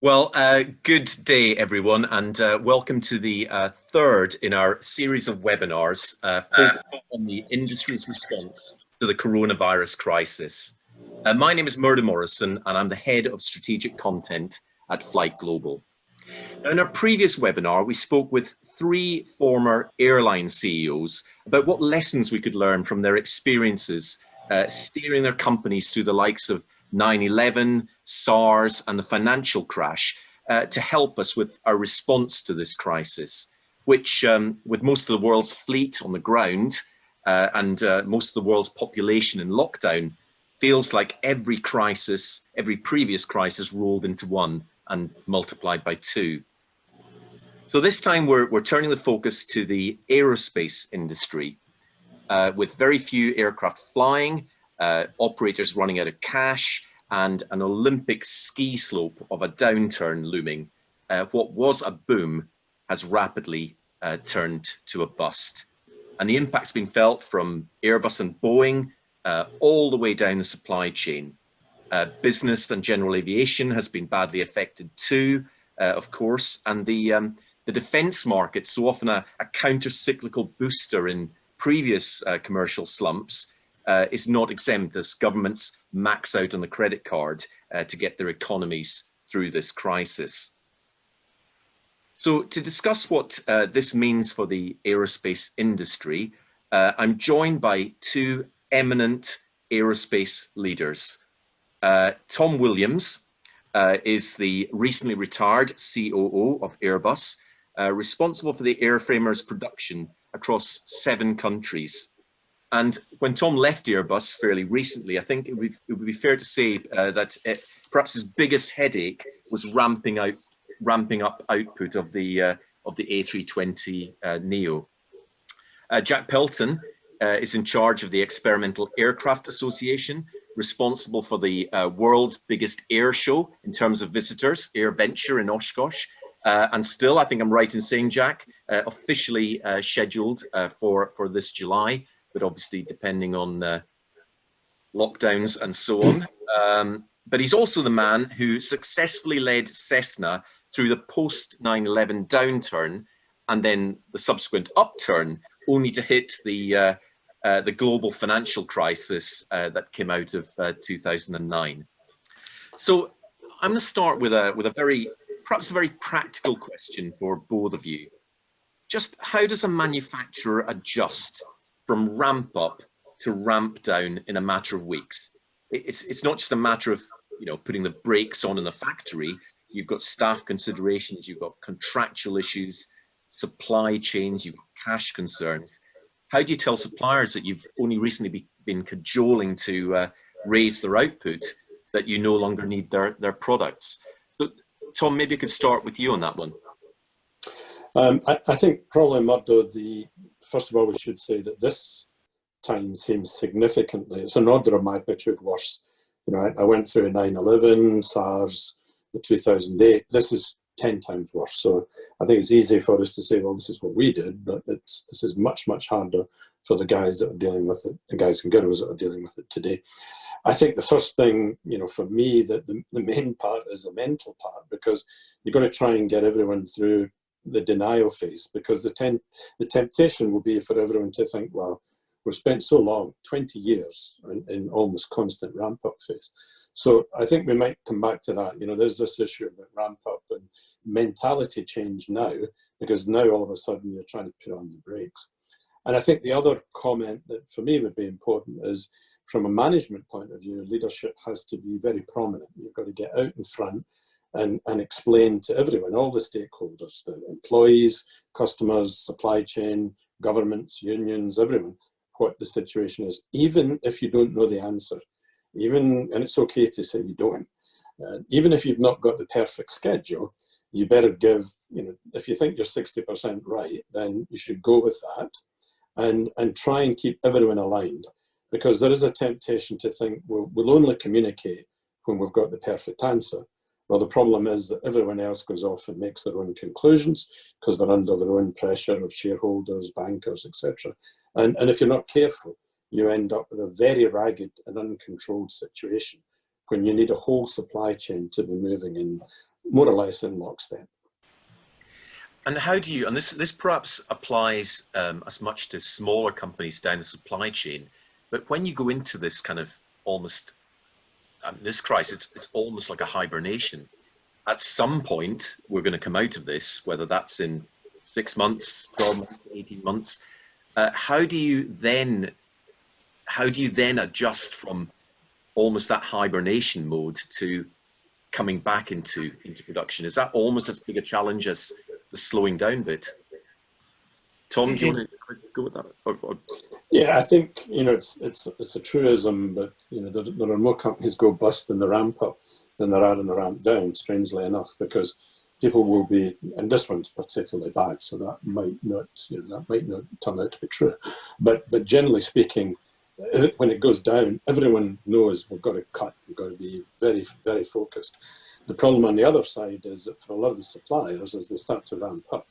Good day, everyone, and welcome to the third in our series of webinars focused on the industry's response to the coronavirus crisis. My name is Murdo Morrison, and I'm the head of strategic content at Flight Global. Now, in our previous webinar, we spoke with three former airline CEOs about what lessons we could learn from their experiences steering their companies through the likes of 9/11, SARS, and the financial crash to help us with our response to this crisis, which with most of the world's fleet on the ground and most of the world's population in lockdown, feels like every crisis, every previous crisis rolled into one and multiplied by two. So this time we're turning the focus to the aerospace industry with very few aircraft flying, operators running out of cash, and an Olympic ski slope of a downturn looming. What was a boom has rapidly turned to a bust. And the impact's been felt from Airbus and Boeing all the way down the supply chain. Business and general aviation has been badly affected too, of course, and the defense market, so often a counter-cyclical booster in previous commercial slumps, is not exempt as governments max out on the credit card to get their economies through this crisis. So to discuss what this means for the aerospace industry, I'm joined by two eminent aerospace leaders. Tom Williams is the recently retired COO of Airbus, responsible for the airframers production across 7 countries. And when Tom left Airbus fairly recently, I think it would be fair to say that perhaps his biggest headache was ramping up output of the A320 Neo. Jack Pelton is in charge of the Experimental Aircraft Association, responsible for the world's biggest air show in terms of visitors, AirVenture in Oshkosh. And still, I think I'm right in saying, Jack, officially scheduled for this July, but obviously depending on lockdowns and so on. But he's also the man who successfully led Cessna through the post 9/11 downturn and then the subsequent upturn, only to hit the global financial crisis that came out of 2009. So I'm going to start with perhaps a very practical question for both of you. Just how does a manufacturer adjust from ramp up to ramp down in a matter of weeks? It's not just a matter of putting the brakes on in the factory. You've got staff considerations, you've got contractual issues, supply chains, you've got cash concerns. How do you tell suppliers that you've only recently been cajoling to raise their output that you no longer need their products? So, Tom, maybe I could start with you on that one. I think probably, Murdo, first of all, we should say that this time seems significantly, it's an order of magnitude worse. I went through 9/11, SARS, the 2008. This is 10 times worse. So I think it's easy for us to say, well, this is what we did, but this is much, much harder for the guys that are dealing with it, the guys and girls that are dealing with it today. I think the first thing, for me, that the main part is the mental part, because you've got to try and get everyone through the denial phase, because the temptation will be for everyone to think, well, we've spent so long, 20 years in almost constant ramp up phase. So I think we might come back to that. There's this issue about ramp up and mentality change now, because now all of a sudden you're trying to put on the brakes. And I think the other comment that for me would be important is, from a management point of view, leadership has to be very prominent. You've got to get out in front and explain to everyone, all the stakeholders, the employees, customers, supply chain, governments, unions, everyone, what the situation is, even if you don't know the answer. And it's okay to say you don't. Even if you've not got the perfect schedule, you better give, if you think you're 60% right, then you should go with that and try and keep everyone aligned, because there is a temptation to think, well, we'll only communicate when we've got the perfect answer. Well, the problem is that everyone else goes off and makes their own conclusions because they're under their own pressure of shareholders, bankers, etc. And if you're not careful, you end up with a very ragged and uncontrolled situation when you need a whole supply chain to be moving in more or less in lockstep. And how do you, and this perhaps applies as much to smaller companies down the supply chain, but when you go into this kind of almost, this crisis, it's almost like a hibernation. At some point, we're going to come out of this, whether that's in 6 months, 12 months, 18 months. How do you then adjust from almost that hibernation mode to coming back into production? Is that almost as big a challenge as the slowing down bit? Tom, do you want to go with that? Yeah, I think, you know, it's a truism, but, you know, there are more companies go bust in the ramp up than there are in the ramp down, strangely enough, because people will be, and this one's particularly bad, so that might not, you know, that might not turn out to be true. But generally speaking, when it goes down, everyone knows we've got to cut, we've got to be very, very focused. The problem on the other side is that for a lot of the suppliers, as they start to ramp up,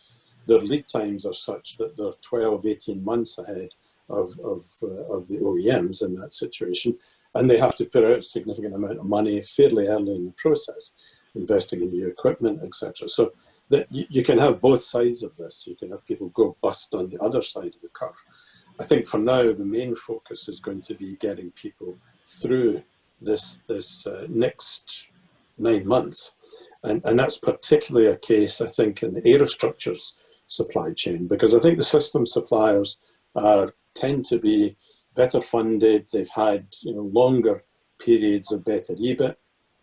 their lead times are such that they're 12, 18 months ahead of the OEMs in that situation, and they have to put out a significant amount of money fairly early in the process, investing in new equipment, etc. So that you can have both sides of this. You can have people go bust on the other side of the curve. I think for now, the main focus is going to be getting people through this next 9 months. And that's particularly a case, I think, in the aerostructures supply chain, because I think the system suppliers tend to be better funded. They've had, you know, longer periods of better EBIT.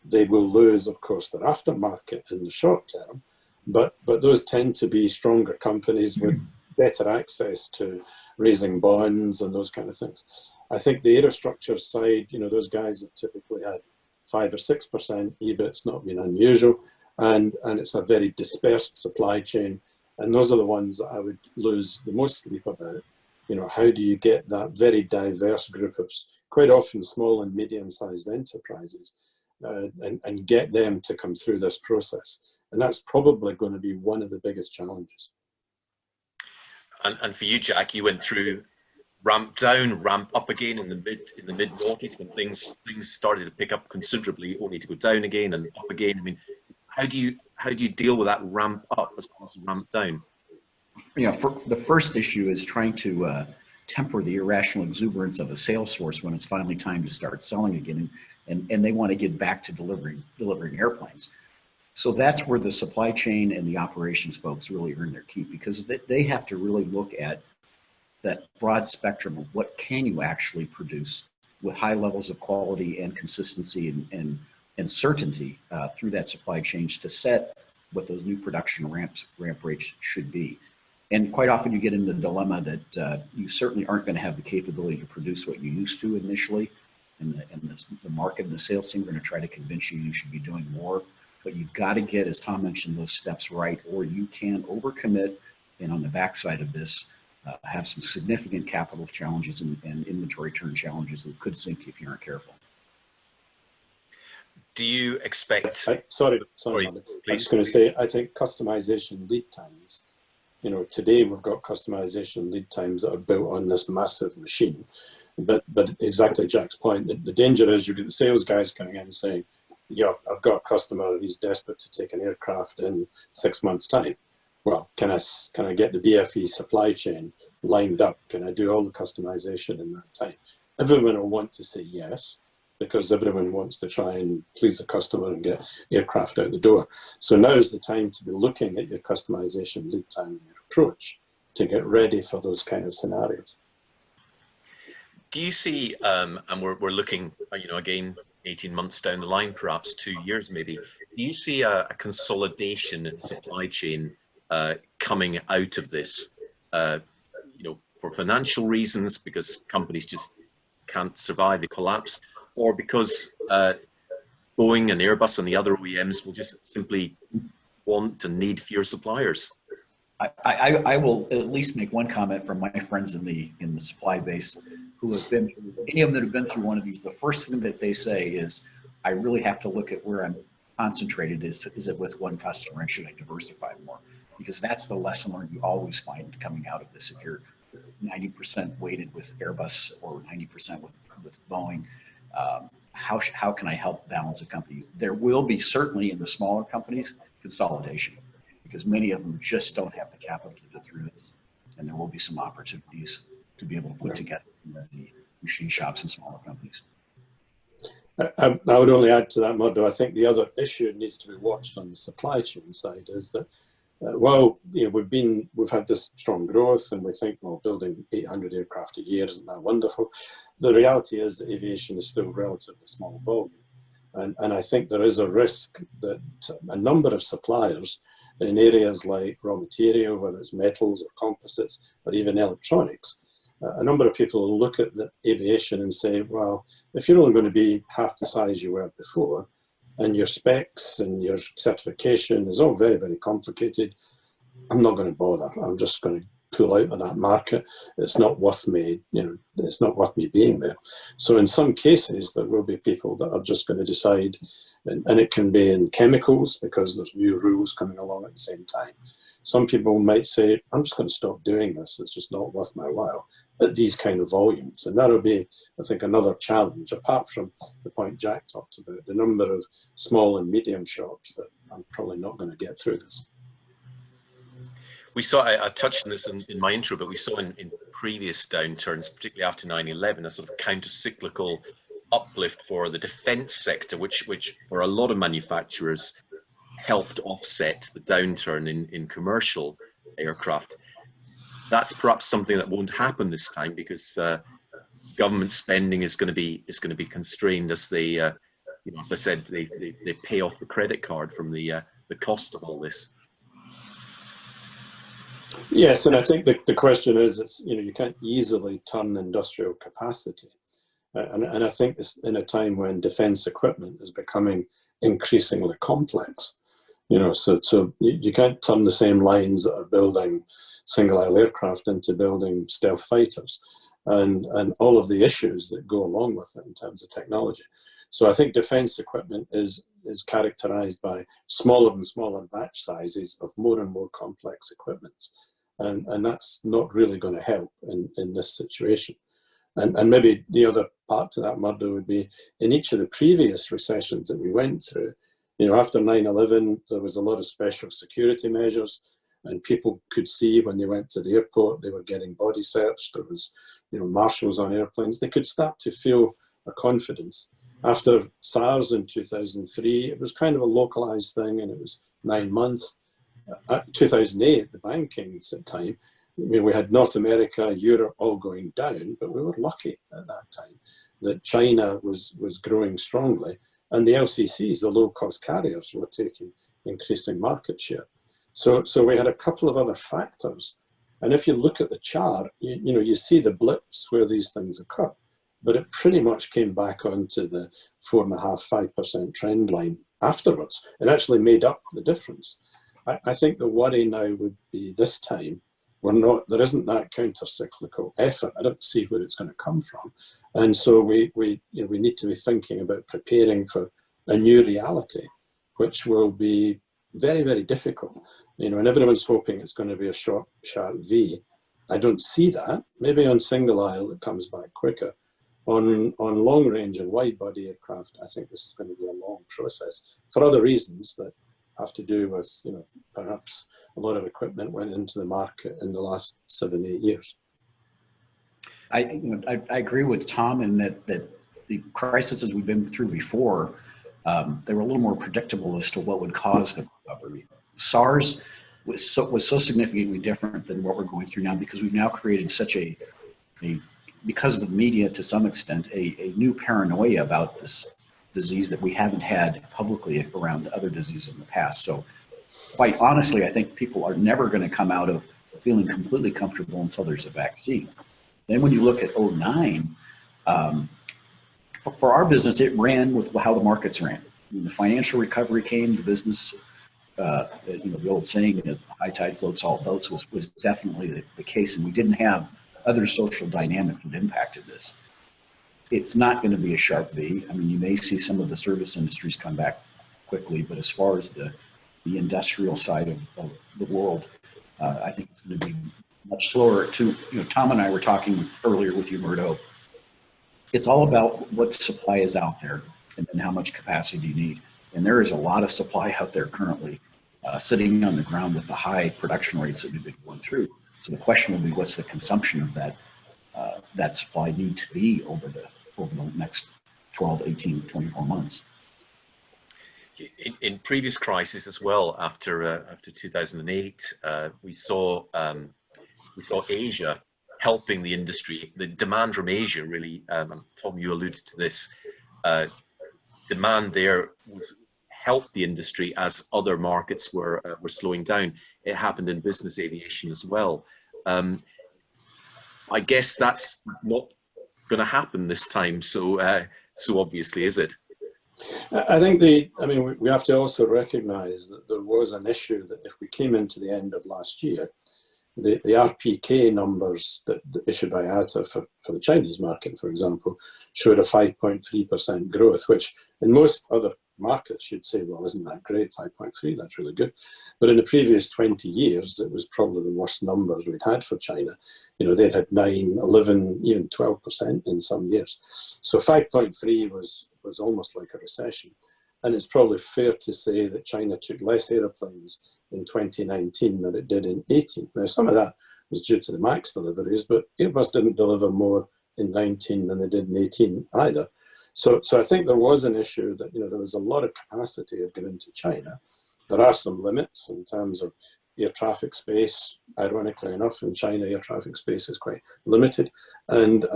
They will lose, of course, their aftermarket in the short term, but those tend to be stronger companies with better access to raising bonds and those kind of things. I think the aerostructure side, you know, those guys have typically had 5 or 6% EBIT. It's not been unusual, and it's a very dispersed supply chain, and those are the ones that I would lose the most sleep about. You know, how do you get that very diverse group of quite often small and medium-sized enterprises and get them to come through this process? And that's probably going to be one of the biggest challenges. And for you, Jack, you went through ramp down, ramp up again in the mid noughties when things started to pick up considerably, only to go down again and up again. I mean, how do you deal with that ramp up as opposed to ramp down? You know, for the first issue is trying to temper the irrational exuberance of a sales force when it's finally time to start selling again, and they want to get back to delivering airplanes. So that's where the supply chain and the operations folks really earn their keep, because they have to really look at that broad spectrum of what can you actually produce with high levels of quality and consistency and certainty through that supply chain to set what those new production ramp rates should be. And quite often you get into the dilemma that you certainly aren't going to have the capability to produce what you used to initially, and the market and the sales team are going to try to convince you should be doing more. But you've got to get, as Tom mentioned, those steps right, or you can overcommit, and on the backside of this, have some significant capital challenges and inventory turn challenges that could sink you if you aren't careful. Do you expect? Sorry, I was going to say, I think customization lead times. You know, today we've got customization lead times that are built on this massive machine. But exactly Jack's point, the danger is you get the sales guys coming in and saying, yeah, I've got a customer, he's desperate to take an aircraft in 6 months' time. Well, can I get the BFE supply chain lined up? Can I do all the customization in that time? Everyone will want to say yes, because everyone wants to try and please the customer and get aircraft out the door. So now is the time to be looking at your customization lead time and your approach to get ready for those kind of scenarios. Do you see, and we're looking, you know, again, 18 months down the line, perhaps 2 years maybe, do you see a consolidation in the supply chain coming out of this, you know, for financial reasons, because companies just can't survive the collapse, or because Boeing and Airbus and the other OEMs will just simply want and need fewer suppliers? I will at least make one comment from my friends in the supply base who have been through, any of them that have been through one of these. The first thing that they say is, I really have to look at where I'm concentrated. Is it with one customer, and should I diversify more? Because that's the lesson learned you always find coming out of this. If you're 90% weighted with Airbus or 90% with Boeing, how can I help balance a company? There will be certainly in the smaller companies consolidation, because many of them just don't have the capital to get through this, and there will be some opportunities to be able to put together the machine shops in smaller companies. I would only add to that, Murdo. I think the other issue that needs to be watched on the supply chain side is that, well, you know, we've had this strong growth, and we think, well, building 800 aircraft a year isn't that wonderful. The reality is that aviation is still relatively small volume, and I think there is a risk that a number of suppliers in areas like raw material, whether it's metals or composites or even electronics, a number of people will look at the aviation and say, well, if you're only going to be half the size you were before, and your specs and your certification is all very, very complicated, I'm not going to bother. I'm just going to pull out of that market. It's not worth me, you know, it's not worth me being there. So in some cases, there will be people that are just going to decide, and it can be in chemicals because there's new rules coming along at the same time. Some people might say, I'm just going to stop doing this. It's just not worth my while at these kind of volumes. And that'll be, I think, another challenge, apart from the point Jack talked about, the number of small and medium shops that I'm probably not going to get through this. We saw, I touched on this in my intro, but we saw in previous downturns, particularly after 9/11, a sort of counter-cyclical uplift for the defense sector, which for a lot of manufacturers helped offset the downturn in commercial aircraft. That's perhaps something that won't happen this time, because government spending is going to be constrained as they, you know, as I said, they pay off the credit card from the cost of all this. Yes, and I think the question is, it's, you know, you can't easily turn industrial capacity, and I think this in a time when defence equipment is becoming increasingly complex. You know, so you can't turn the same lines that are building single-aisle aircraft into building stealth fighters, and all of the issues that go along with it in terms of technology. So I think defence equipment is characterised by smaller and smaller batch sizes of more and more complex equipment, and that's not really going to help in this situation. And maybe the other part to that, Murdo, would be in each of the previous recessions that we went through. You know, after 9/11, there was a lot of special security measures, and people could see when they went to the airport, they were getting body searched. There was, you know, marshals on airplanes. They could start to feel a confidence. After SARS in 2003, it was kind of a localized thing, and it was 9 months. 2008, the banking time, I mean, we had North America, Europe all going down, but we were lucky at that time that China was growing strongly, and the LCCs, the low-cost carriers, were taking increasing market share. So we had a couple of other factors, and if you look at the chart, you know, you see the blips where these things occur, but it pretty much came back onto the 4.5–5% trend line afterwards, and actually made up the difference. I think the worry now would be this time, there isn't that counter-cyclical effort. I don't see where it's going to come from. And so we need to be thinking about preparing for a new reality, which will be very, very difficult. You know, and everyone's hoping it's going to be a short, sharp V. I don't see that. Maybe on single aisle it comes back quicker. On long range and wide body aircraft, I think this is going to be a long process for other reasons that have to do with, you know, perhaps a lot of equipment went into the market in the last 7–8 years. I agree with Tom in that the crises we've been through before, they were a little more predictable as to what would cause the recovery. SARS was so significantly different than what we're going through now, because we've now created such a because of the media to some extent, a new paranoia about this disease that we haven't had publicly around other diseases in the past. So quite honestly, I think people are never going to come out of feeling completely comfortable until there's a vaccine. Then when you look at 2009, for our business, it ran with how the markets ran. When the financial recovery came, the business, the old saying that high tide floats all boats was definitely the case, and we didn't have other social dynamics that impacted this. It's not going to be a sharp V. I mean, you may see some of the service industries come back quickly, but as far as the industrial side of the world, I think it's going to be much slower. Tom and I were talking earlier with you, Murdo, it's all about what supply is out there and then how much capacity you need. And there is a lot of supply out there currently sitting on the ground with the high production rates that we've been going through. So the question will be, what's the consumption of that supply need to be over the next 12, 18, 24 months? In previous crises as well, after 2008, we saw Asia helping the industry. The demand from Asia really, Tom, you alluded to this. Demand there was helped the industry as other markets were slowing down. It happened in business aviation as well. I guess that's not going to happen this time. So obviously, is it? I think we have to also recognize that there was an issue that if we came into the end of last year, the RPK numbers that issued by IATA for the Chinese market, for example, showed a 5.3% growth, which in most other markets you'd say, well, isn't that great? 5.3, that's really good. But in the previous 20 years, it was probably the worst numbers we'd had for China. You know, they'd had 9, 11, even 12% in some years. So 5.3 was almost like a recession. And it's probably fair to say that China took less airplanes in 2019 than it did in 18. Now, some of that was due to the MAX deliveries, but Airbus didn't deliver more in 19 than they did in 18 either. So I think there was an issue that, there was a lot of capacity had gone into China. There are some limits in terms of air traffic space. Ironically enough, in China, air traffic space is quite limited, and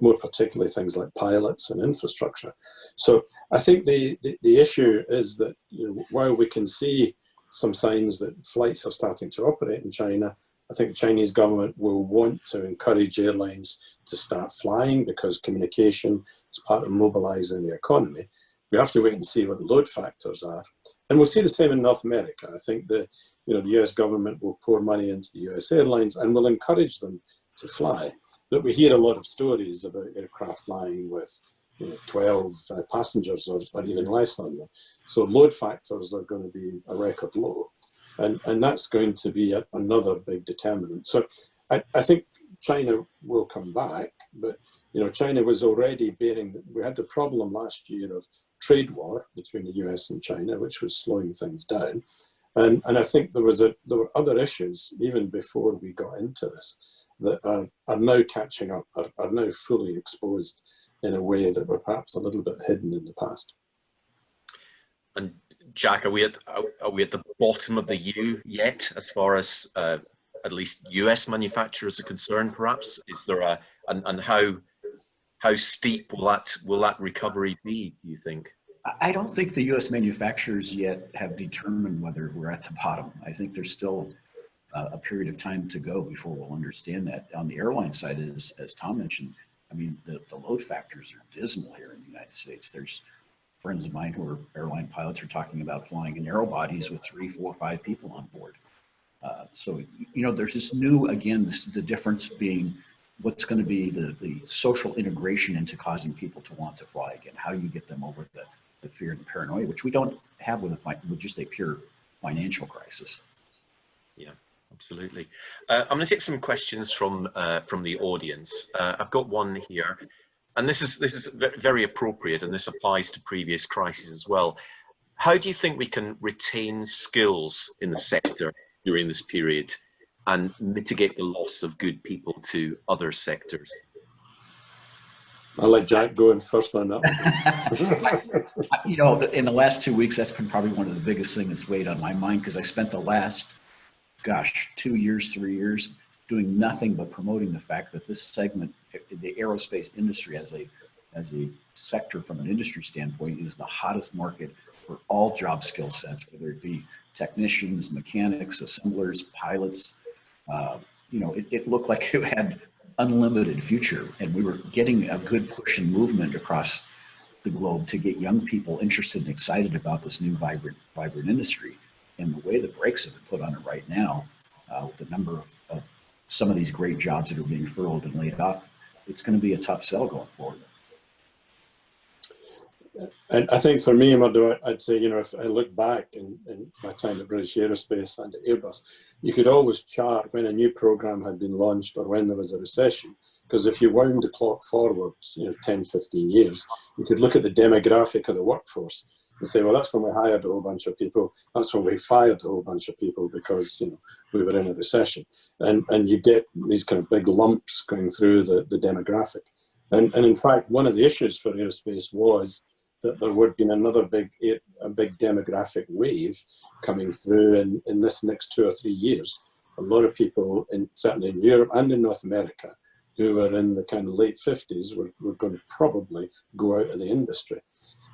more particularly things like pilots and infrastructure. So I think the issue is that while we can see some signs that flights are starting to operate in China, I think the Chinese government will want to encourage airlines to start flying because communication is part of mobilizing the economy. We have to wait and see what the load factors are. And we'll see the same in North America. I think the US government will pour money into the US airlines and will encourage them to fly. But we hear a lot of stories about aircraft flying with 12 passengers or even less than that. So load factors are going to be a record low. And that's going to be another big determinant. So I think China will come back, but China was already we had the problem last year of trade war between the US and China, which was slowing things down. And I think there were other issues even before we got into this that are now catching up, are now fully exposed in a way that were perhaps a little bit hidden in the past. And Jack, are we at the bottom of the U yet, as far as at least US manufacturers are concerned? Perhaps is there and how steep will that recovery be? Do you think? I don't think the US manufacturers yet have determined whether we're at the bottom. I think there's still a period of time to go before we'll understand that. On the airline side, as Tom mentioned, I mean, the load factors are dismal here in the United States. There's friends of mine who are airline pilots are talking about flying in narrow bodies with 3, 4, 5 people on board. So, there's this new, again, the difference being what's going to be the social integration into causing people to want to fly again, how you get them over the fear and the paranoia, which we don't have with just a pure financial crisis. Yeah. Absolutely. I'm going to take some questions from the audience. I've got one here, and this is very appropriate, and this applies to previous crises as well. How do you think we can retain skills in the sector during this period and mitigate the loss of good people to other sectors? I'll let Jack go in first on that one. In the last 2 weeks, that's been probably one of the biggest things that's weighed on my mind, because I spent the last 2 years, 3 years doing nothing but promoting the fact that this segment, the aerospace industry as a sector from an industry standpoint, is the hottest market for all job skill sets, whether it be technicians, mechanics, assemblers, pilots. It looked like it had unlimited future, and we were getting a good push and movement across the globe to get young people interested and excited about this new vibrant industry. And the way the brakes have been put on it right now, with the number of some of these great jobs that are being furloughed and laid off, it's going to be a tough sell going forward. And I think for me, Murdo, I'd say, if I look back in my time at British Aerospace and at Airbus, you could always chart when a new program had been launched or when there was a recession. Because if you wound the clock forward, 10, 15 years, you could look at the demographic of the workforce and say, well, that's when we hired a whole bunch of people. That's when we fired a whole bunch of people because, we were in a recession. And you get these kind of big lumps going through the demographic. And in fact, one of the issues for aerospace was that there would have been another big demographic wave coming through in this next 2 or 3 years. A lot of people, certainly in Europe and in North America, who were in the kind of late 50s were going to probably go out of the industry.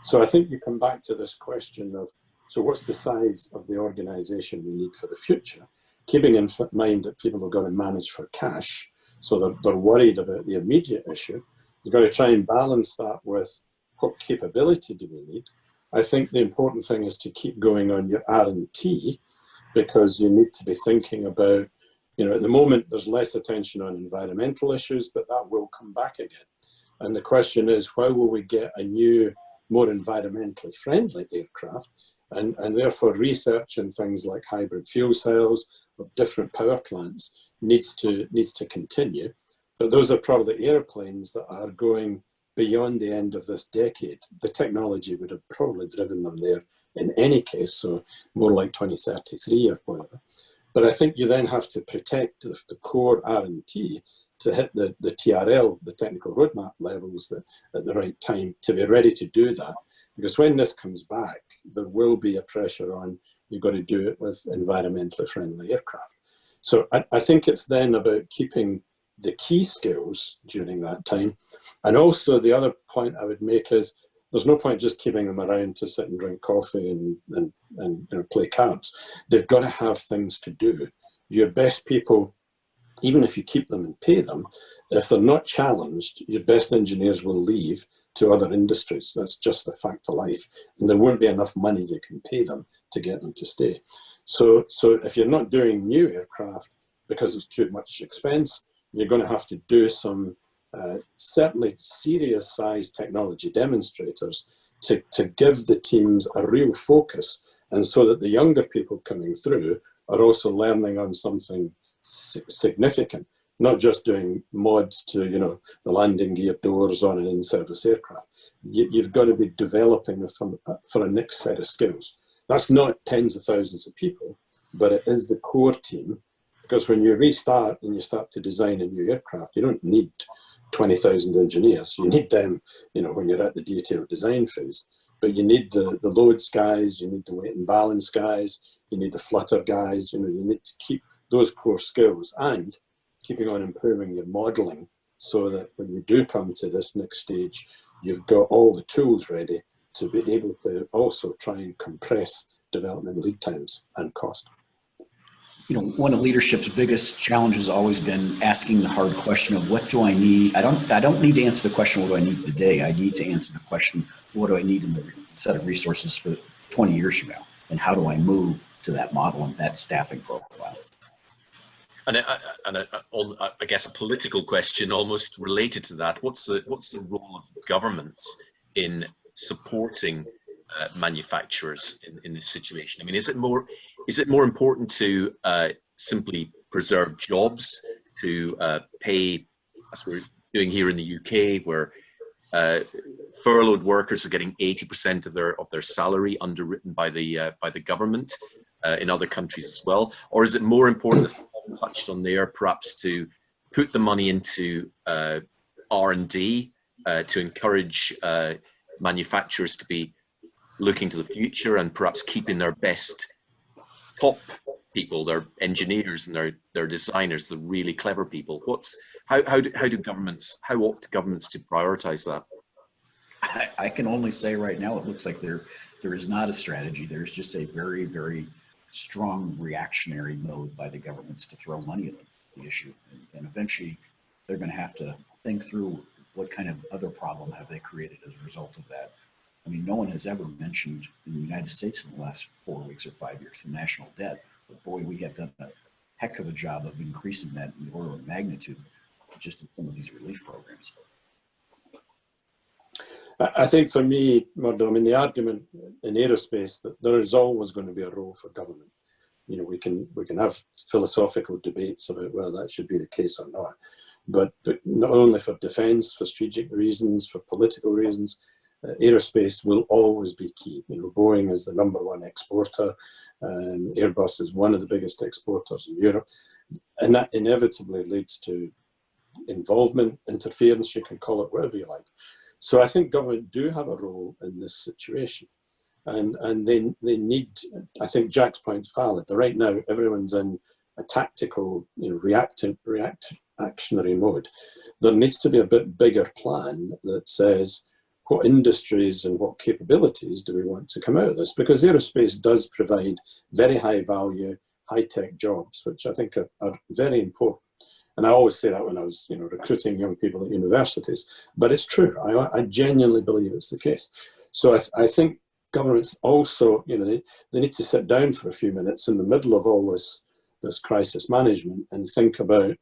So I think you come back to this question of, so what's the size of the organization we need for the future? Keeping in mind that people are going to manage for cash, so they're worried about the immediate issue. You've got to try and balance that with what capability do we need. I think the important thing is to keep going on your R&T, because you need to be thinking about, at the moment there's less attention on environmental issues, but that will come back again. And the question is, how will we get a new, more environmentally friendly aircraft? And therefore research in things like hybrid fuel cells or different power plants needs to continue. But those are probably airplanes that are going beyond the end of this decade. The technology would have probably driven them there in any case, so more like 2033 or whatever. But I think you then have to protect the core R&T to hit the TRL, the technical roadmap levels at the right time to be ready to do that. Because when this comes back, there will be a pressure on, you've got to do it with environmentally friendly aircraft. So I think it's then about keeping the key skills during that time. And also the other point I would make is, there's no point just keeping them around to sit and drink coffee and play cards. They've got to have things to do. Your best people, even if you keep them and pay them, if they're not challenged, your best engineers will leave to other industries. That's just the fact of life. And there won't be enough money you can pay them to get them to stay. So if you're not doing new aircraft because it's too much expense, you're going to have to do some certainly serious size technology demonstrators to give the teams a real focus, and so that the younger people coming through are also learning on something significant, not just doing mods to the landing gear doors on an in-service aircraft. You've got to be developing for a next set of skills. That's not tens of thousands of people, but it is the core team. Because when you restart and you start to design a new aircraft, you don't need 20,000 engineers. You need them, when you're at the detailed design phase. But you need the loads guys, you need the weight and balance guys, you need the flutter guys. You need to keep those core skills and keeping on improving your modeling, so that when you do come to this next stage, you've got all the tools ready to be able to also try and compress development lead times and cost. One of leadership's biggest challenges has always been asking the hard question of, what do I need? I don't need to answer the question, what do I need today? I need to answer the question, what do I need in the set of resources for 20 years from now? And how do I move to that model and that staffing profile? And I guess a political question almost related to that. What's the role of governments in supporting manufacturers in this situation? I mean, is it more important to simply preserve jobs, to pay, as we're doing here in the UK, where furloughed workers are getting 80% of their salary underwritten by the government in other countries as well? Or is it more important, as Paul touched on there, perhaps to put the money into R&D to encourage manufacturers to be looking to the future and perhaps keeping their best top people, their engineers and their designers, the really clever people? How ought governments to prioritize that? I can only say right now, it looks like there is not a strategy. There's just a very, very strong reactionary mode by the governments to throw money at the issue. And eventually they're going to have to think through what kind of other problem have they created as a result of that. I mean, no one has ever mentioned in the United States in the last 4 weeks or 5 years the national debt. But boy, we have done a heck of a job of increasing that in the order of magnitude just in some of these relief programs. I think for me, Murdo, I mean, the argument in aerospace that there is always going to be a role for government. You know, we can have philosophical debates about whether that should be the case or not. But not only for defence, for strategic reasons, for political reasons, aerospace will always be key. You know, Boeing is the #1 exporter. Airbus is one of the biggest exporters in Europe. And that inevitably leads to involvement, interference, you can call it whatever you like. So I think government do have a role in this situation. And they need, I think Jack's point's valid. Right now, everyone's in a tactical, you know, reactionary mode. There needs to be a bit bigger plan that says, what industries and what capabilities do we want to come out of this? Because aerospace does provide very high value, high tech jobs, which I think are very important. And I always say that when I was, you know, recruiting young people at universities, but it's true. I genuinely believe it's the case. So I think governments also, you know, they need to sit down for a few minutes in the middle of all this crisis management and think about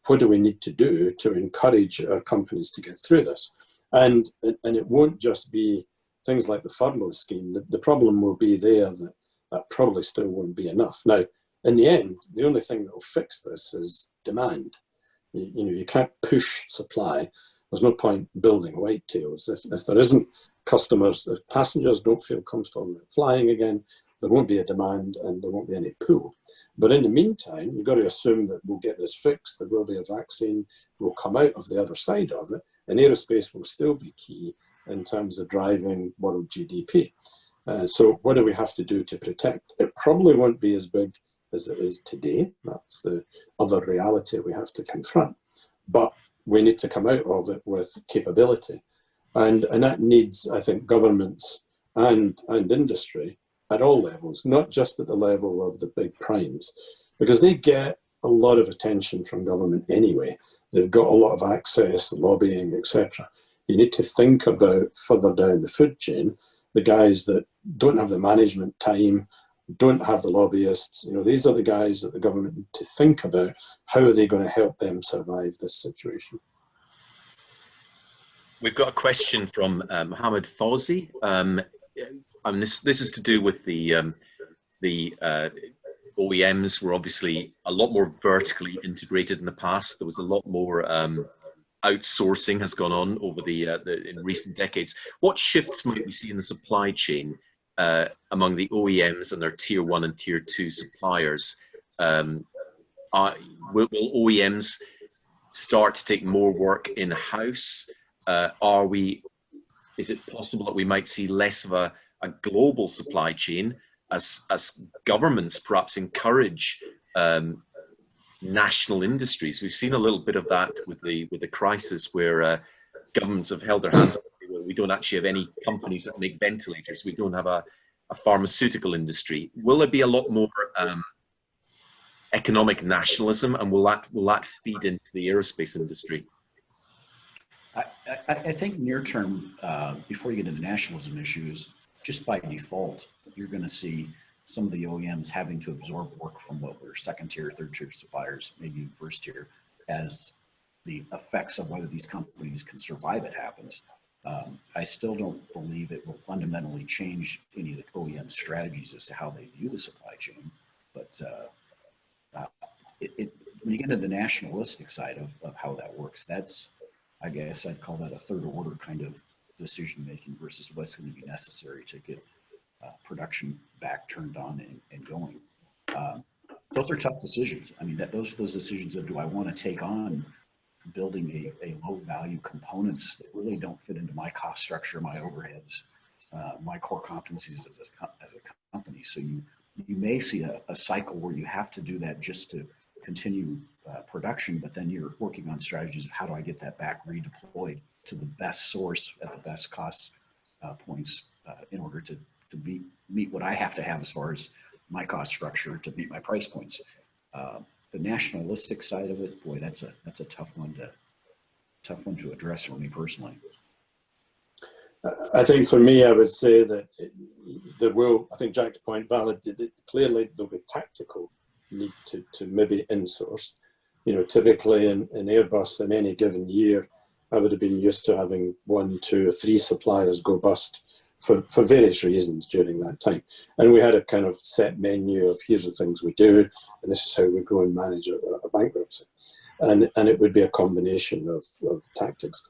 what do we need to do to encourage our companies to get through this. And it won't just be things like the furlough scheme. The problem will be there that probably still won't be enough. Now, in the end, the only thing that will fix this is demand. You know, you can't push supply. There's no point building whitetails. If there isn't customers, if passengers don't feel comfortable flying again, there won't be a demand and there won't be any pull. But in the meantime, you've got to assume that we'll get this fixed, there will be a vaccine, we'll come out of the other side of it, and aerospace will still be key in terms of driving world GDP. So what do we have to do to protect? It probably won't be as big as it is today. That's the other reality we have to confront. But we need to come out of it with capability. And that needs, I think, governments and industry at all levels, not just at the level of the big primes, because they get a lot of attention from government anyway. They've got a lot of access, lobbying, etc. You need to think about further down the food chain, the guys that don't have the management time, don't have the lobbyists. You know, these are the guys that the government need to think about. How are they going to help them survive this situation? We've got a question from Mohammed Fawzi. This is to do with the OEMs were obviously a lot more vertically integrated in the past. There was a lot more outsourcing has gone on over in recent decades. What shifts might we see in the supply chain among the OEMs and their tier 1 and tier 2 suppliers? Will OEMs start to take more work in-house? Is it possible that we might see less of a global supply chain as governments perhaps encourage national industries? We've seen a little bit of that with the crisis, where governments have held their hands up. We don't actually have any companies that make ventilators. We don't have a pharmaceutical industry. Will there be a lot more economic nationalism, and will that feed into the aerospace industry? I think near term, before you get into the nationalism issues, just by default, you're going to see some of the OEMs having to absorb work from what were second tier, third tier suppliers, maybe even first tier, as the effects of whether these companies can survive it happens. I still don't believe it will fundamentally change any of the OEM strategies as to how they view the supply chain. But when you get into the nationalistic side of how that works, that's, I guess I'd call that a third order kind of decision making versus what's going to be necessary to get production back turned on and going. Those are tough decisions. I mean, those decisions of, do I want to take on building a low value components that really don't fit into my cost structure, my overheads, my core competencies as a company. So you may see a cycle where you have to do that just to continue production, but then you're working on strategies of how do I get that back redeployed to the best source at the best cost points in order to meet what I have to have as far as my cost structure to meet my price points. The nationalistic side of it, boy, that's a tough one to address for me personally. I think for me, I would say that there will, I think Jack's point valid, clearly there'll be tactical need to maybe insource. You know, typically in Airbus in any given year, I would have been used to having 1, 2, or 3 suppliers go bust for various reasons during that time. And we had a kind of set menu of here's the things we do, and this is how we go and manage a bankruptcy. And it would be a combination of tactics.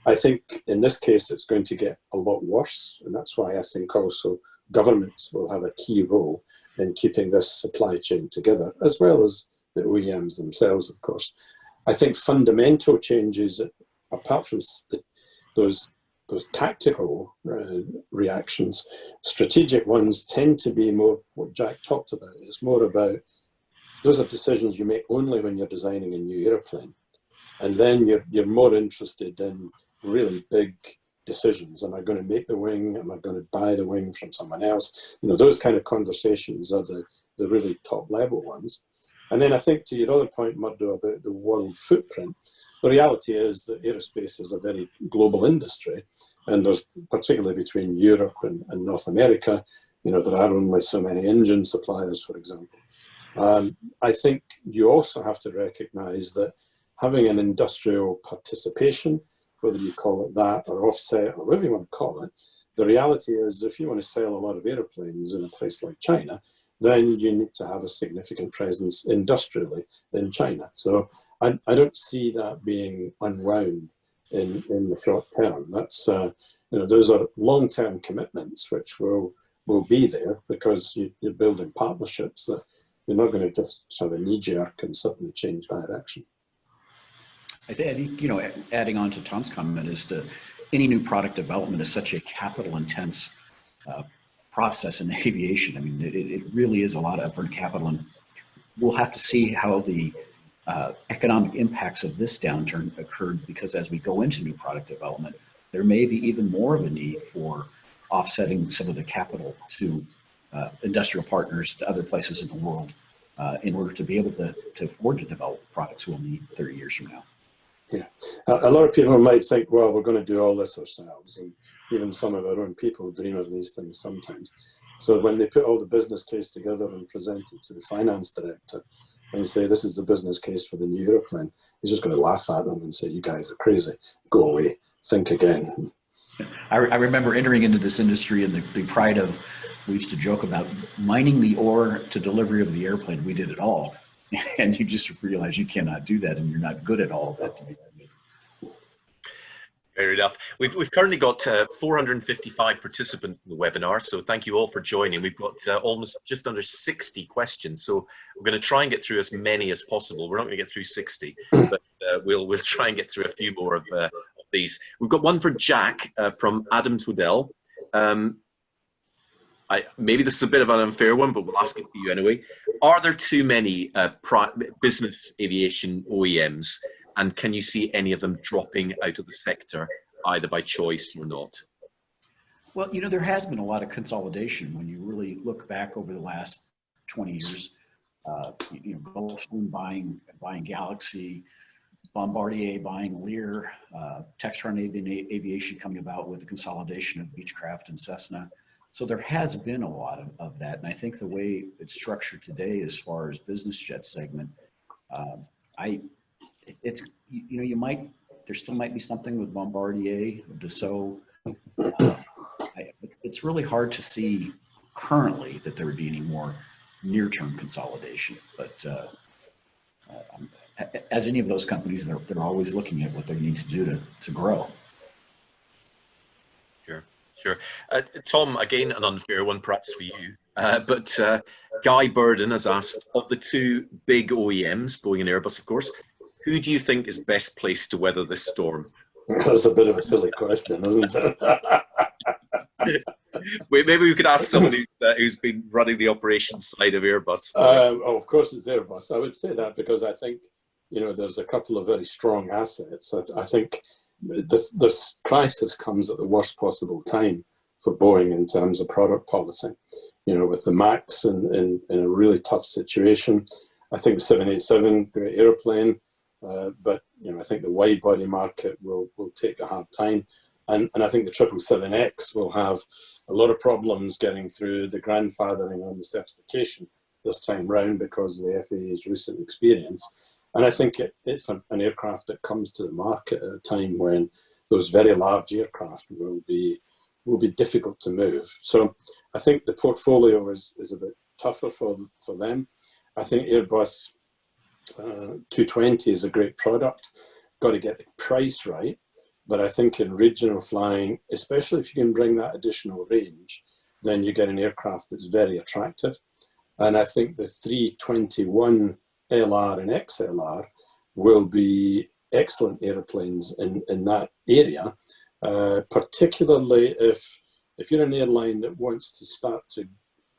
I think in this case, it's going to get a lot worse. And that's why I think also governments will have a key role in keeping this supply chain together, as well as the OEMs themselves, of course. I think fundamental changes, apart from those tactical reactions, strategic ones tend to be more what Jack talked about. It's more about, those are decisions you make only when you're designing a new airplane. And then you're more interested in really big decisions. Am I going to make the wing? Am I going to buy the wing from someone else? You know, those kind of conversations are the really top level ones. And then I think to your other point, Murdo, about the world footprint, the reality is that aerospace is a very global industry. And there's, particularly between Europe and North America, you know, there are only so many engine suppliers, for example. I think you also have to recognize that having an industrial participation, whether you call it that or offset or whatever you want to call it, the reality is if you want to sell a lot of airplanes in a place like China, then you need to have a significant presence industrially in China. So I don't see that being unwound in the short term. That's, you know, those are long-term commitments which will be there because you're building partnerships that you're not going to just sort of knee-jerk and suddenly change direction. I think, you know, adding on to Tom's comment is that any new product development is such a capital-intense process in aviation. I mean, it really is a lot of effort and capital, and we'll have to see how the economic impacts of this downturn occurred, because as we go into new product development, there may be even more of a need for offsetting some of the capital to industrial partners, to other places in the world, in order to be able to afford to develop products we'll need 30 years from now. Yeah, a lot of people might think, well, we're going to do all this ourselves, and even some of our own people dream of these things sometimes. So when they put all the business case together and present it to the finance director and say, this is the business case for the new airplane, he's just going to laugh at them and say, you guys are crazy, go away, think again. I remember entering into this industry and the pride of, we used to joke about mining the ore to delivery of the airplane. We did it all. And you just realize you cannot do that, and you're not good at all of that to be done. Fair enough. We've currently got 455 participants in the webinar, so thank you all for joining. We've got almost just under 60 questions, so we're going to try and get through as many as possible. We're not going to get through 60, but we'll try and get through a few more of these. We've got one for Jack from Adam Tudell. Maybe this is a bit of an unfair one, but we'll ask it to you anyway. Are there too many business aviation OEMs, and can you see any of them dropping out of the sector, either by choice or not? Well, you know, there has been a lot of consolidation when you really look back over the last 20 years. You know, Gulfstream buying Galaxy, Bombardier buying Lear, Textron Aviation coming about with the consolidation of Beechcraft and Cessna. So there has been a lot of that. And I think the way it's structured today, as far as business jet segment, it's, you know, there still might be something with Bombardier, Dassault. It's really hard to see currently that there would be any more near-term consolidation. But as any of those companies, they're always looking at what they need to do to grow. Sure. Tom, again, an unfair one perhaps for you, but Guy Burden has asked, of the two big OEMs, Boeing and Airbus, of course, who do you think is best placed to weather this storm? That's a bit of a silly question, isn't it? Maybe we could ask someone who's been running the operations side of Airbus. Of course it's Airbus. I would say that because I think, you know, there's a couple of very strong assets. I think this crisis comes at the worst possible time for Boeing in terms of product policy. You know, with the MAX in a really tough situation. I think 787, great airplane, but you know, I think the wide body market will take a hard time, and I think the 777X will have a lot of problems getting through the grandfathering on the certification this time round because of the FAA's recent experience. And I think it's an aircraft that comes to the market at a time when those very large aircraft will be difficult to move. So I think the portfolio is a bit tougher for them. I think Airbus 220 is a great product. Got to get the price right. But I think in regional flying, especially if you can bring that additional range, then you get an aircraft that's very attractive. And I think the 321 LR and XLR will be excellent airplanes in that area, particularly if you're an airline that wants to start to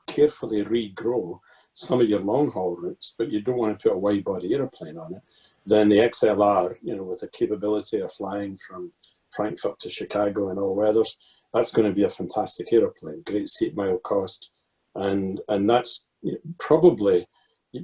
carefully regrow some of your long-haul routes, but you don't want to put a wide-body airplane on it, then the XLR, with the capability of flying from Frankfurt to Chicago in all weathers, that's going to be a fantastic airplane, great seat mile cost, and that's probably,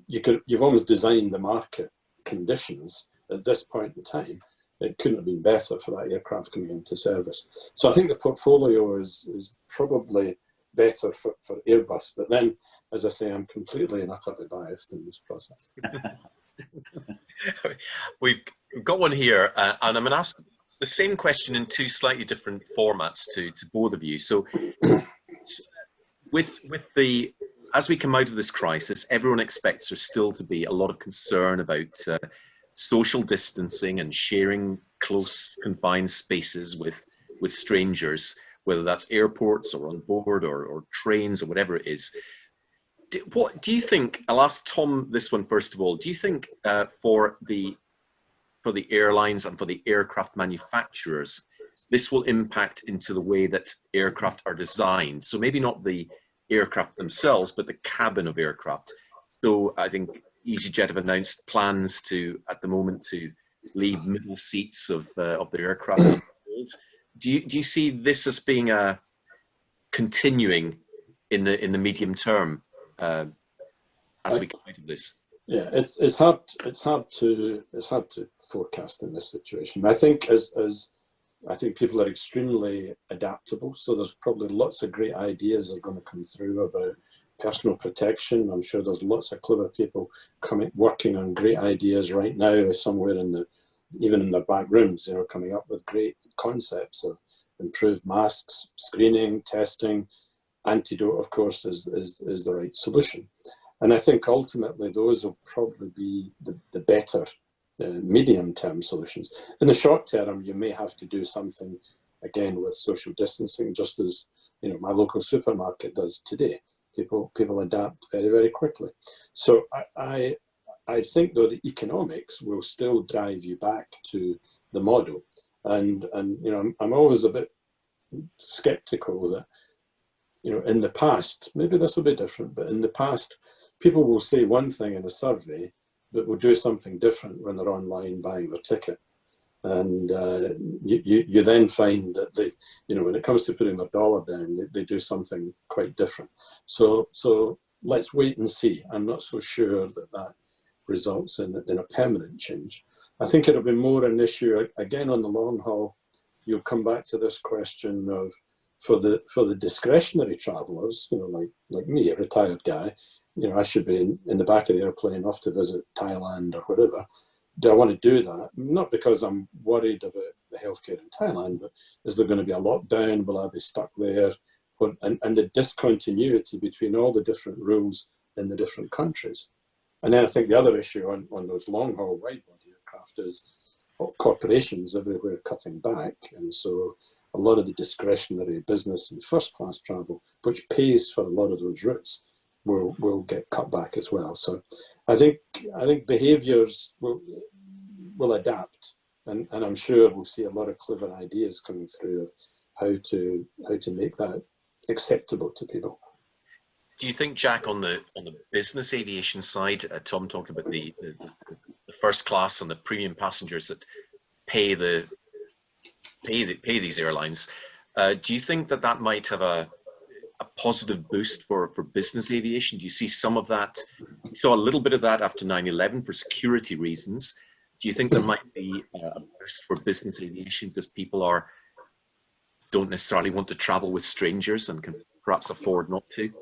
you've almost designed the market conditions at this point in time. It couldn't have been better for that aircraft coming into service. So I think the portfolio is probably better for Airbus, but then, as I say, I'm completely and utterly biased in this process. We've got one here, and I'm going to ask the same question in two slightly different formats to both of you. So as we come out of this crisis, everyone expects there still to be a lot of concern about social distancing and sharing close confined spaces with strangers, whether that's airports or on board or trains or whatever it is. What do you think? I'll ask Tom this one first of all. Do you think for the airlines and for the aircraft manufacturers, this will impact into the way that aircraft are designed? So maybe not the aircraft themselves, but the cabin of aircraft. So I think EasyJet have announced plans at the moment to leave middle seats of the aircraft. Do you see this as being continuing in the medium term as we come out of this? Yeah, it's hard to forecast in this situation. I think I think people are extremely adaptable, so there's probably lots of great ideas that are going to come through about personal protection. I'm sure there's lots of clever people working on great ideas right now, somewhere even in their back rooms, coming up with great concepts of improved masks, screening, testing. Antidote, of course, is the right solution. And I think ultimately those will probably be the better medium-term solutions. In the short term, you may have to do something, again, with social distancing, just as my local supermarket does today. People adapt very, very quickly. So I think, though, the economics will still drive you back to the model. And I'm always a bit skeptical that, in the past, maybe this will be different, but in the past, people will say one thing in a survey, but will do something different when they're online buying their ticket. And you then find that when it comes to putting their dollar down, they do something quite different. So let's wait and see. I'm not so sure that results in a permanent change. I think it'll be more an issue, again, on the long haul. You'll come back to this question of, for the discretionary travellers, like me, a retired guy, I should be in the back of the airplane off to visit Thailand or whatever. Do I want to do that? Not because I'm worried about the healthcare in Thailand, but is there going to be a lockdown? Will I be stuck there? And the discontinuity between all the different rules in the different countries. And then I think the other issue on those long-haul wide-body aircraft is corporations everywhere cutting back. And so a lot of the discretionary business and first-class travel, which pays for a lot of those routes, will get cut back as well. So I think behaviours will adapt, and I'm sure we'll see a lot of clever ideas coming through of how to make that acceptable to people. Do you think, Jack, on the business aviation side, Tom talked about the first class and the premium passengers that pay these airlines? Do you think that might have a positive boost for business aviation? Do you see some of that? We saw a little bit of that after 9/11 for security reasons. Do you think there might be a boost for business aviation because people don't necessarily want to travel with strangers and can perhaps afford not to?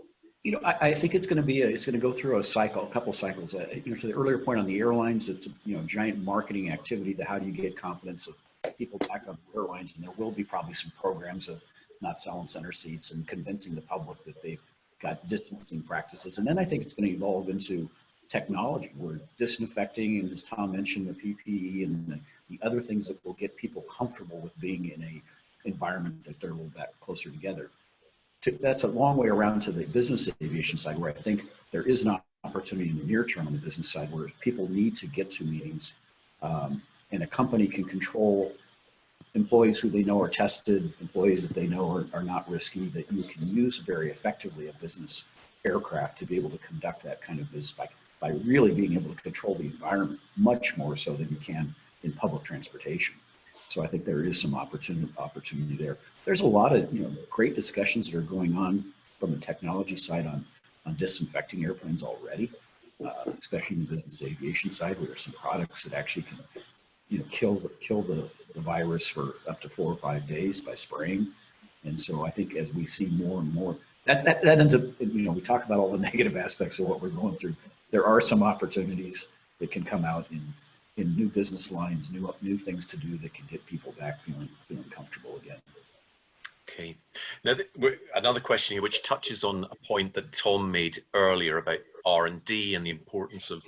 I think it's going to be it's going to go through a cycle, a couple cycles. To the earlier point on the airlines, it's giant marketing activity to how do you get confidence of people back on the airlines, and there will be probably some programs of not selling center seats and convincing the public that they've got distancing practices. And then I think it's going to evolve into technology where disinfecting, and as Tom mentioned, the PPE and the other things that will get people comfortable with being in a environment that they're a little bit closer together. That's a long way around to the business aviation side, where I think there is an opportunity in the near term on the business side, where if people need to get to meetings and a company can control employees who they know are tested, employees that they know are not risky, that you can use very effectively a business aircraft to be able to conduct that kind of business by really being able to control the environment much more so than you can in public transportation. So I think there is some opportunity there. There's a lot of great discussions that are going on from the technology side on disinfecting airplanes already, especially in the business aviation side, where there's some products that actually can kill the virus for up to 4 or 5 days by spraying. And so I think as we see more and more, that ends up, we talk about all the negative aspects of what we're going through. There are some opportunities that can come out in new business lines, new things to do that can get people back feeling comfortable again. Okay. Now, another question here, which touches on a point that Tom made earlier about R&D and the importance of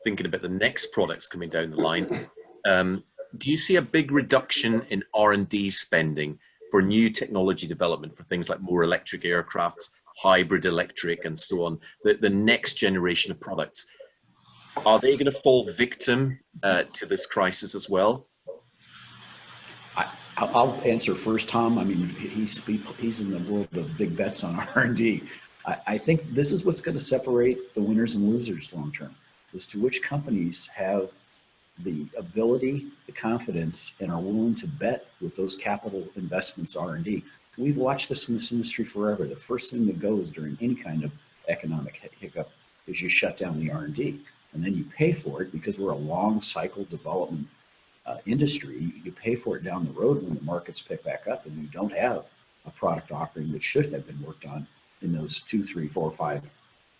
thinking about the next products coming down the line. Do you see a big reduction in R&D spending for new technology development for things like more electric aircraft, hybrid electric, and so on, the next generation of products? Are they going to fall victim to this crisis as well? I'll answer first, Tom. I mean, he's in the world of big bets on R&D. I think this is what's going to separate the winners and losers long term, as to which companies have the ability, the confidence, and are willing to bet with those capital investments R&D. We've watched this in this industry forever. The first thing that goes during any kind of economic hiccup is you shut down the R&D. And then you pay for it because we're a long cycle development industry. You pay for it down the road when the markets pick back up and you don't have a product offering that should have been worked on in those 2, 3, 4, 5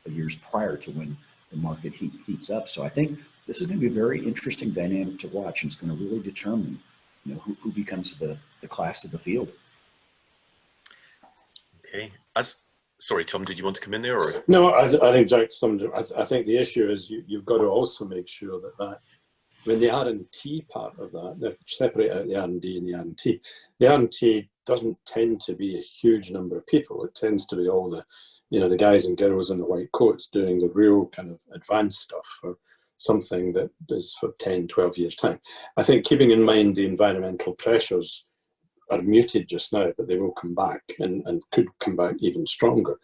years prior to when the market heats up. So I think this is going to be a very interesting dynamic to watch, and it's going to really determine who becomes the class of the field. Okay. Sorry, Tom, did you want to come in there? Or? No, I think Jack summed it. I think the issue is you've got to also make sure that when the R&T part of that, separate out the R&D and the R&T doesn't tend to be a huge number of people. It tends to be all the guys and girls in the white coats doing the real kind of advanced stuff for something that is for 10, 12 years' time. I think keeping in mind the environmental pressures are muted just now, but they will come back and could come back even stronger.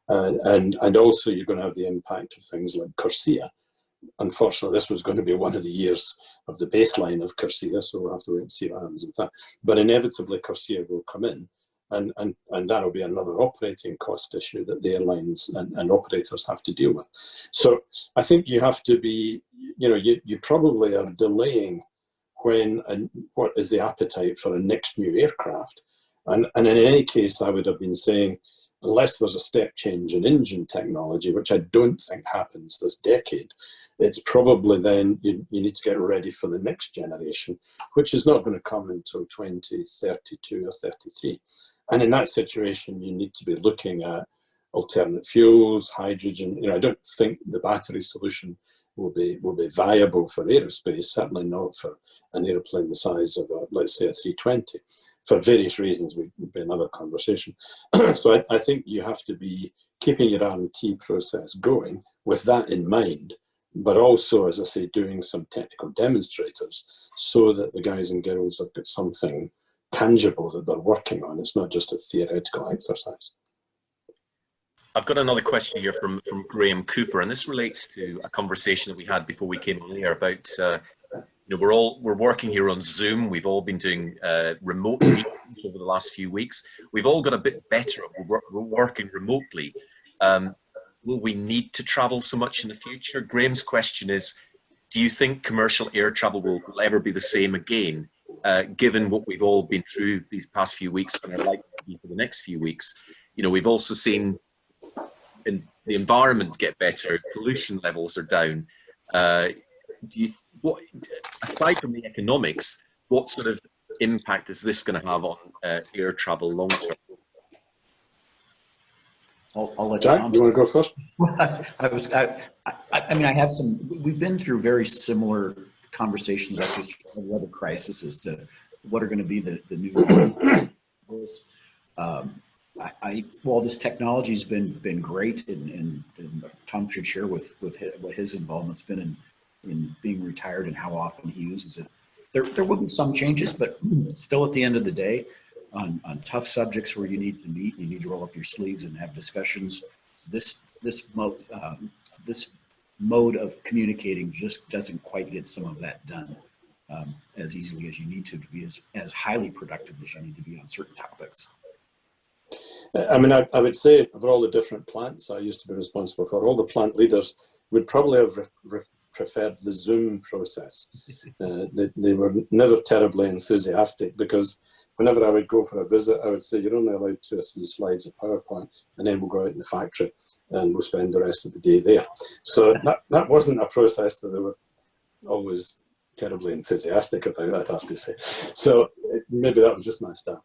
And also you're going to have the impact of things like CORSIA. Unfortunately, this was going to be one of the years of the baseline of CORSIA, so we'll have to wait and see what happens with that. But inevitably CORSIA will come in, and that'll be another operating cost issue that the airlines and operators have to deal with. So I think you have to be, you probably are delaying when and what is the appetite for a next new aircraft. And in any case, I would have been saying, unless there's a step change in engine technology, which I don't think happens this decade, it's probably then you need to get ready for the next generation, which is not going to come until 2032 or 33. And in that situation, you need to be looking at alternate fuels, hydrogen. I don't think the battery solution will be viable for aerospace, certainly not for an airplane the size of, let's say, a 320. For various reasons, would be another conversation. So I think you have to be keeping your R&T process going with that in mind, but also, as I say, doing some technical demonstrators so that the guys and girls have got something tangible that they're working on. It's not just a theoretical exercise. I've got another question here from Graham Cooper, and this relates to a conversation that we had before we came on air about we're working here on Zoom. We've all been doing remote meetings over the last few weeks. We've all got a bit better. We're working remotely. Will we need to travel so much in the future? Graham's question is, do you think commercial air travel will ever be the same again, given what we've all been through these past few weeks and are likely to be for the next few weeks? We've also seen the environment get better, pollution levels are down. Aside from the economics, what sort of impact is this going to have on air travel long term? I'll let Jack, Tom. you want to go first? I mean, I have some. We've been through very similar conversations like this for other crises as to what are going to be the new. While this technology's been great, and Tom should share what his involvement's been in being retired and how often he uses it. There will be some changes, but still at the end of the day, on tough subjects where you need to meet, you need to roll up your sleeves and have discussions. This mode of communicating just doesn't quite get some of that done as easily as you need to be as highly productive as you need to be on certain topics. I mean, I would say of all the different plants I used to be responsible for, all the plant leaders would probably have preferred the Zoom process. They were never terribly enthusiastic, because whenever I would go for a visit, I would say, you're only allowed 2 or 3 slides of PowerPoint, and then we'll go out in the factory and we'll spend the rest of the day there. So that wasn't a process that they were always terribly enthusiastic about, I'd have to say. So maybe that was just my style.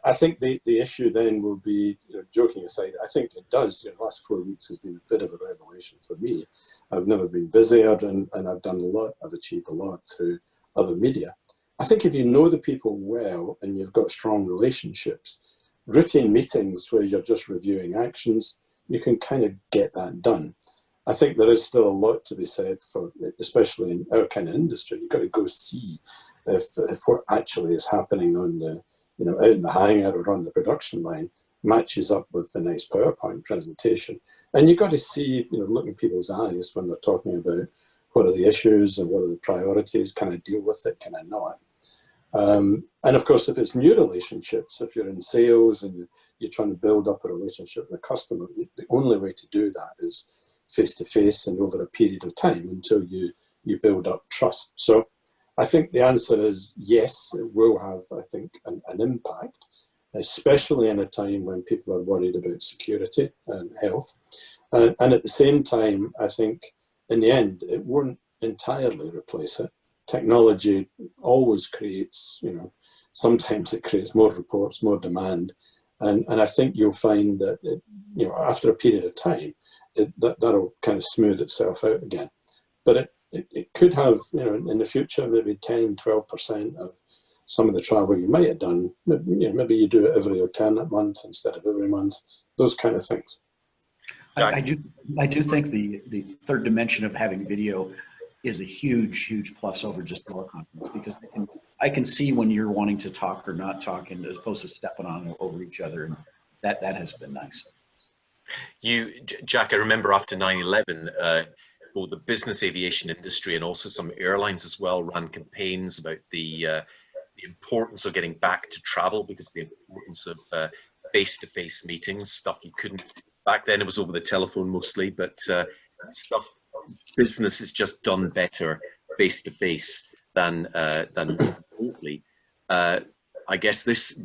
I think the issue then will be, joking aside, I think it does. The last 4 weeks has been a bit of a revelation for me. I've never been busier, and I've done a lot. I've achieved a lot through other media. I think if you know the people well and you've got strong relationships, routine meetings where you're just reviewing actions, you can kind of get that done. I think there is still a lot to be said for, especially in our kind of industry. You've got to go see if what actually is happening on the, out in the hangar or on the production line matches up with the next PowerPoint presentation. And you've got to see, look in people's eyes when they're talking about what are the issues and what are the priorities, can I deal with it, can I not? And of course, if it's new relationships, if you're in sales and you're trying to build up a relationship with a customer, the only way to do that is face-to-face and over a period of time until you build up trust. So I think the answer is yes, it will have, I think, an impact, especially in a time when people are worried about security and health. And at the same time, I think in the end, it won't entirely replace it. Technology always creates, sometimes it creates more reports, more demand. And I think you'll find that, after a period of time, that'll kind of smooth itself out again. But it could have, in the future, maybe 10, 12% of some of the travel you might have done. Maybe you do it every alternate month instead of every month, those kind of things. I do think the third dimension of having video is a huge plus over just teleconference, because I can see when you're wanting to talk or not talk, and as opposed to stepping on over each other, and that has been nice. Jack, I remember after 9/11, both the business aviation industry and also some airlines as well ran campaigns about the importance of getting back to travel, because of the importance of face-to-face meetings, stuff you couldn't. Back then it was over the telephone mostly, but stuff business is just done better face-to-face than remotely. I guess this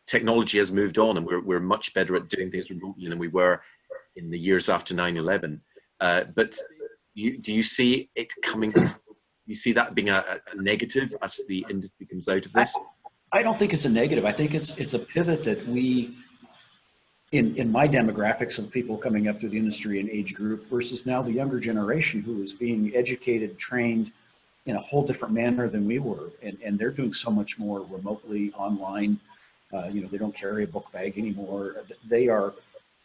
technology has moved on, and we're much better at doing things remotely than we were in the years after 9/11. But do you see it coming? You see that being a negative as the industry comes out of this? I don't think it's a negative. I think it's a pivot that we, in my demographics of people coming up through the industry and age group, versus now the younger generation who is being educated, trained in a whole different manner than we were, and they're doing so much more remotely, online. They don't carry a book bag anymore. They are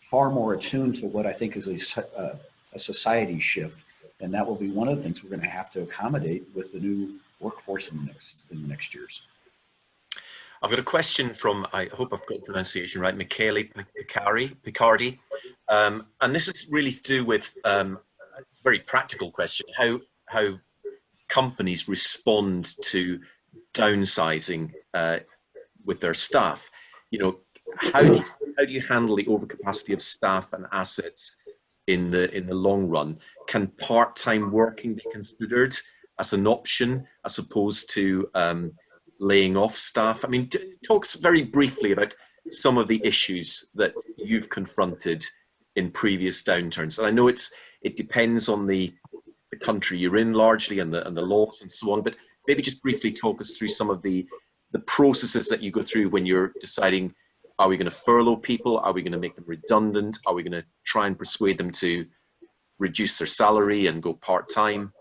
far more attuned to what I think is a society shift, and that will be one of the things we're going to have to accommodate with the new workforce in the next years. I've got a question from, I hope I've got the pronunciation right, Michele Picardi. And this is really to do with a very practical question, how companies respond to downsizing with their staff. How do you handle the overcapacity of staff and assets in the long run? Can part-time working be considered as an option as opposed to laying off staff? I mean, talk very briefly about some of the issues that you've confronted in previous downturns? And I know it depends on the country you're in largely, and the laws and so on, but maybe just briefly talk us through some of the processes that you go through when you're deciding, are we going to furlough people? Are we going to make them redundant? Are we going to try and persuade them to reduce their salary and go part-time?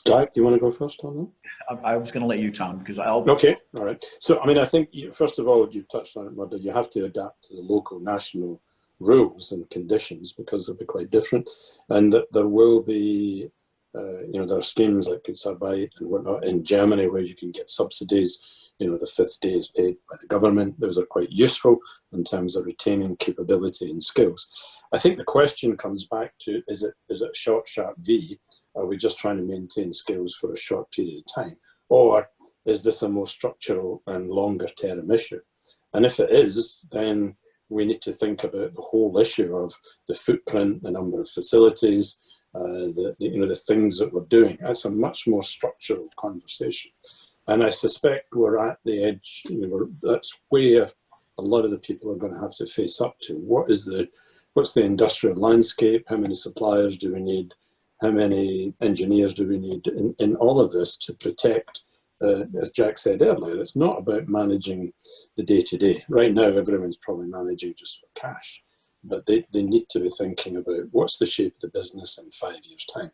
Jack, you want to go first on that? I was going to let you, Tom, because I'll... Okay, all right. So, I mean, I think, first of all, you've touched on it, Murdo, you have to adapt to the local, national rules and conditions because they'll be quite different. And that there will be, there are schemes like Kurzarbeit and whatnot in Germany where you can get subsidies. The 5th day is paid by the government. Those are quite useful in terms of retaining capability and skills. I think the question comes back to, is it a short, sharp V? Are we just trying to maintain skills for a short period of time? Or is this a more structural and longer term issue? And if it is, then we need to think about the whole issue of the footprint, the number of facilities, the things that we're doing. That's a much more structural conversation. And I suspect we're at the edge, that's where a lot of the people are going to have to face up to. What's the industrial landscape? How many suppliers do we need? How many engineers do we need in all of this to protect, as Jack said earlier, it's not about managing the day-to-day. Right now, everyone's probably managing just for cash, but they need to be thinking about what's the shape of the business in 5 years' time.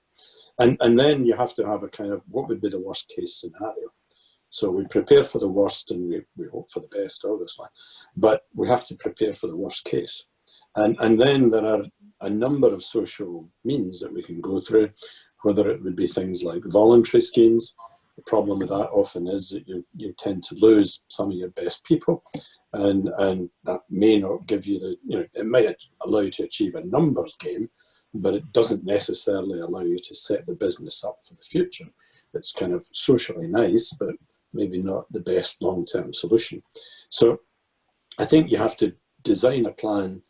And then you have to have a kind of, what would be the worst case scenario? So we prepare for the worst and we hope for the best, obviously, but we have to prepare for the worst case. And then there are a number of social means that we can go through, whether it would be things like voluntary schemes. The problem with that often is that you tend to lose some of your best people, and that may not give you it might allow you to achieve a numbers game, but it doesn't necessarily allow you to set the business up for the future. It's kind of socially nice, but maybe not the best long-term solution. So I think you have to design a plan.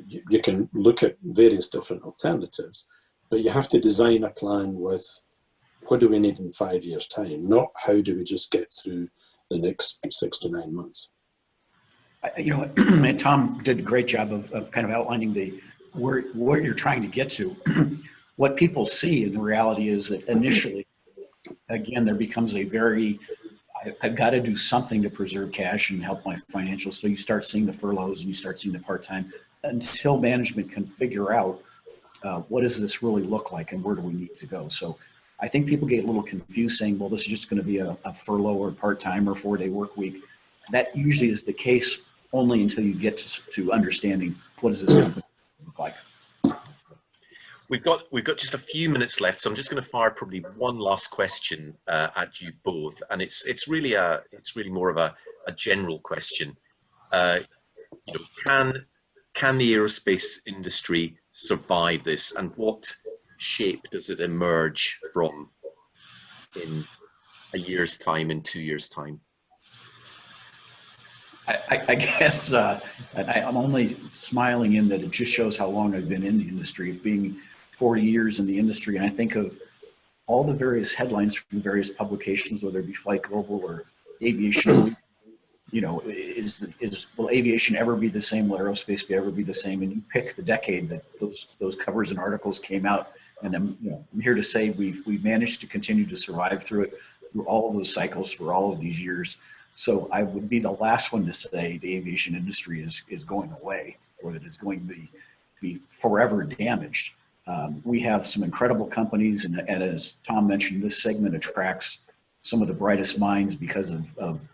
You can look at various different alternatives, but you have to design a plan with what do we need in 5 years' time, not how do we just get through the next 6 to 9 months. And Tom did a great job of kind of outlining where you're trying to get to. What people see in the reality is that initially, again, there becomes a very, I've got to do something to preserve cash and help my financials. So you start seeing the furloughs and you start seeing the part-time until management can figure out what does this really look like and where do we need to go. So I think people get a little confused saying, well, this is just going to be a furlough or part-time or 4-day work week. That usually is the case only until you get to understanding what does this company look like. We've got just a few minutes left, so I'm just going to fire probably one last question at you both, and it's really more of a general question. Can the aerospace industry survive this, and what shape does it emerge from in a year's time, in 2 years' time? I guess I'm only smiling in that it just shows how long I've been in the industry, being 40 years in the industry. And I think of all the various headlines from various publications, whether it be Flight Global or Aviation, will aviation ever be the same? Will aerospace ever be the same? And you pick the decade that those covers and articles came out. And I'm here to say we've managed to continue to survive through it, through all of those cycles for all of these years. So I would be the last one to say the aviation industry is going away or that it's going to be forever damaged. We have some incredible companies, and as Tom mentioned, this segment attracts some of the brightest minds because of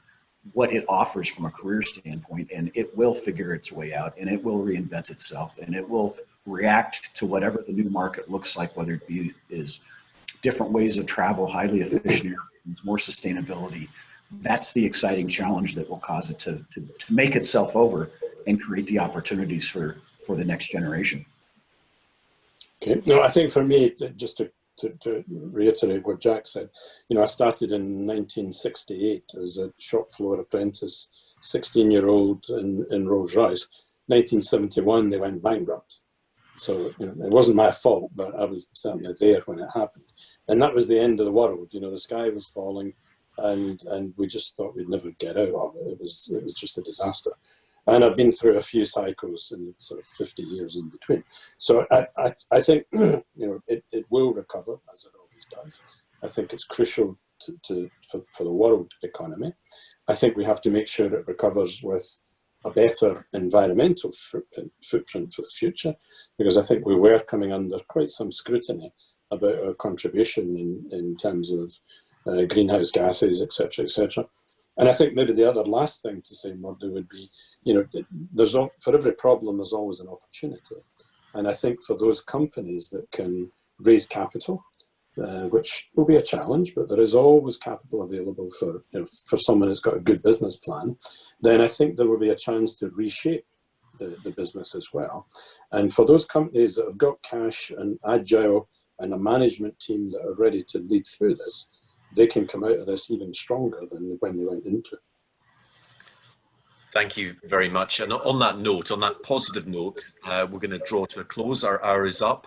what it offers from a career standpoint, and it will figure its way out, and it will reinvent itself, and it will react to whatever the new market looks like, whether it be is different ways of travel, highly efficient airplanes, more sustainability. That's the exciting challenge that will cause it to make itself over and create the opportunities for the next generation. Okay. No, I think for me, just to reiterate what Jack said, I started in 1968 as a shop floor apprentice, 16-year-old in Rolls-Royce. 1971, they went bankrupt. So it wasn't my fault, but I was certainly there when it happened. And that was the end of the world. The sky was falling, and we just thought we'd never get out of it. It was just a disaster. And I've been through a few cycles in sort of 50 years in between. So I think it will recover, as it always does. I think it's crucial for the world economy. I think we have to make sure it recovers with a better environmental footprint for the future, because I think we were coming under quite some scrutiny about our contribution in terms of greenhouse gases, etc., etc. And I think maybe the other last thing to say, Murdo, would be, for every problem, there's always an opportunity. And I think for those companies that can raise capital, which will be a challenge, but there is always capital available for someone who's got a good business plan, then I think there will be a chance to reshape the business as well. And for those companies that have got cash and agile and a management team that are ready to lead through this, they can come out of this even stronger than when they went into it. Thank you very much. And on that note, on that positive note, we're going to draw to a close. Our hour is up.